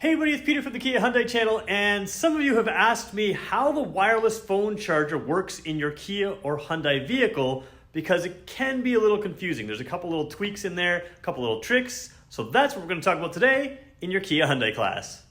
Hey everybody, it's Peter from the Kia Hyundai channel, and some of you have asked me how the wireless phone charger works in your Kia or Hyundai vehicle because it can be a little confusing. There's a couple little tweaks in there, a couple little tricks, so that's what we're going to talk about today in your Kia Hyundai class.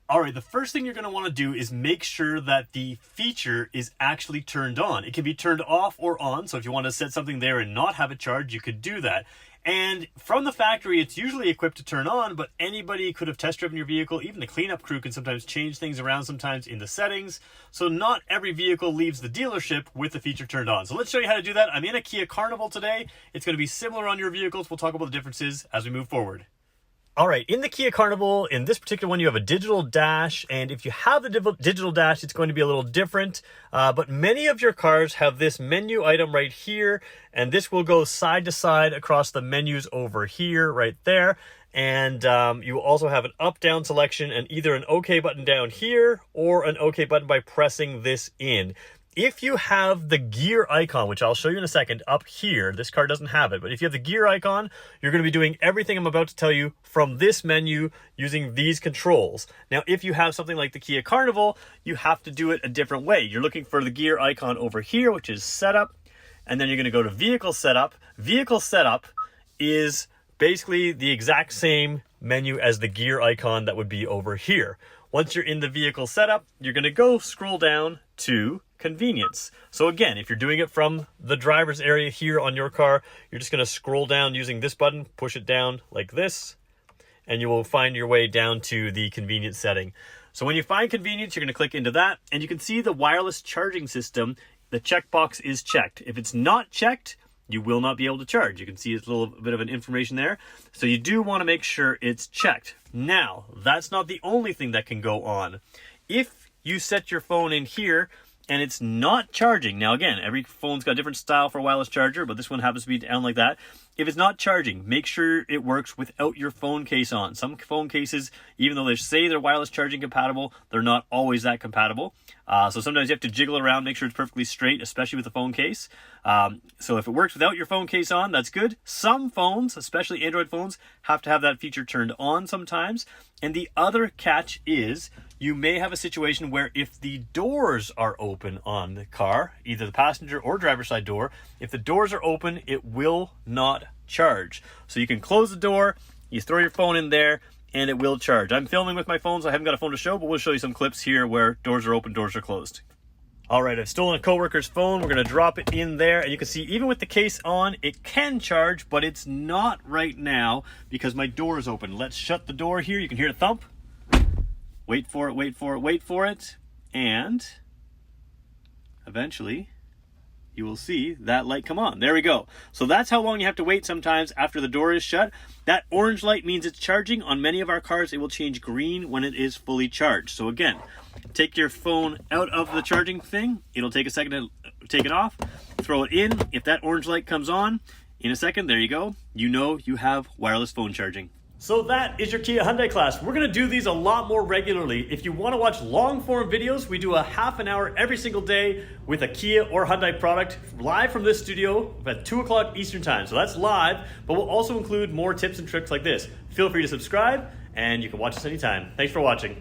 All right, the first thing you're going to want to do is make sure that the feature is actually turned on. It can be turned off or on, so if you want to set something there and not have it charged, you could do that. And from the factory, it's usually equipped to turn on, but anybody could have test driven your vehicle. Even the cleanup crew can sometimes change things around sometimes in the settings. So not every vehicle leaves the dealership with the feature turned on. So let's show you how to do that. I'm in a Kia Carnival today. It's going to be similar on your vehicles. We'll talk about the differences as we move forward. All right, in the Kia Carnival, in this particular one, you have a digital dash, and if you have the digital dash, it's going to be a little different, but many of your cars have this menu item right here, and this will go side to side across the menus over here, right there, and you also have an up-down selection and either an OK button down here or an OK button by pressing this in. If you have the gear icon, which I'll show you in a second, up here, this car doesn't have it, but if you have the gear icon, you're going to be doing everything I'm about to tell you from this menu using these controls. Now, if you have something like the Kia Carnival, you have to do it a different way. You're looking for the gear icon over here, which is setup, and then you're going to go to vehicle setup. Vehicle setup is basically the exact same menu as the gear icon that would be over here. Once you're in the vehicle setup, you're going to go scroll down to convenience. So again, if you're doing it from the driver's area here on your car, you're just going to scroll down using this button, push it down like this, and you will find your way down to the convenience setting. So when you find convenience, you're going to click into that, and you can see the wireless charging system. The checkbox is checked. If it's not checked, you will not be able to charge. You can see it's a little bit of an information there. So you do want to make sure it's checked. Now, that's not the only thing that can go on. If you set your phone in here and it's not charging, now again, every phone's got a different style for a wireless charger, but this one happens to be down like that. If it's not charging, make sure it works without your phone case on. Some phone cases, even though they say they're wireless charging compatible, they're not always that compatible. So sometimes you have to jiggle around, make sure it's perfectly straight, especially with the phone case. So if it works without your phone case on, that's good. Some phones, especially Android phones, have to have that feature turned on sometimes. And the other catch is you may have a situation where if the doors are open on the car, either the passenger or driver's side door, if the doors are open, it will not charge. So you can close the door, you throw your phone in there, and it will charge. I'm filming with my phone, so I haven't got a phone to show, but we'll show you some clips here where doors are open, doors are closed. All right, I've stolen a coworker's phone. We're going to drop it in there, and you can see even with the case on, it can charge, but it's not right now because my door is open. Let's shut the door here. You can hear it thump. Wait for it, wait for it, wait for it, and eventually you will see that light come on. There we go. So that's how long you have to wait sometimes after the door is shut. That orange light means it's charging. On many of our cars, it will change green when it is fully charged. So again, take your phone out of the charging thing. It'll take a second to take it off. Throw it in. If that orange light comes on, in a second, there you go. You know you have wireless phone charging. So that is your Kia Hyundai class. We're going to do these a lot more regularly. If you want to watch long form videos, we do a half an hour every single day with a Kia or Hyundai product live from this studio at 2 o'clock Eastern time. So that's live, but we'll also include more tips and tricks like this. Feel free to subscribe and you can watch us anytime. Thanks for watching.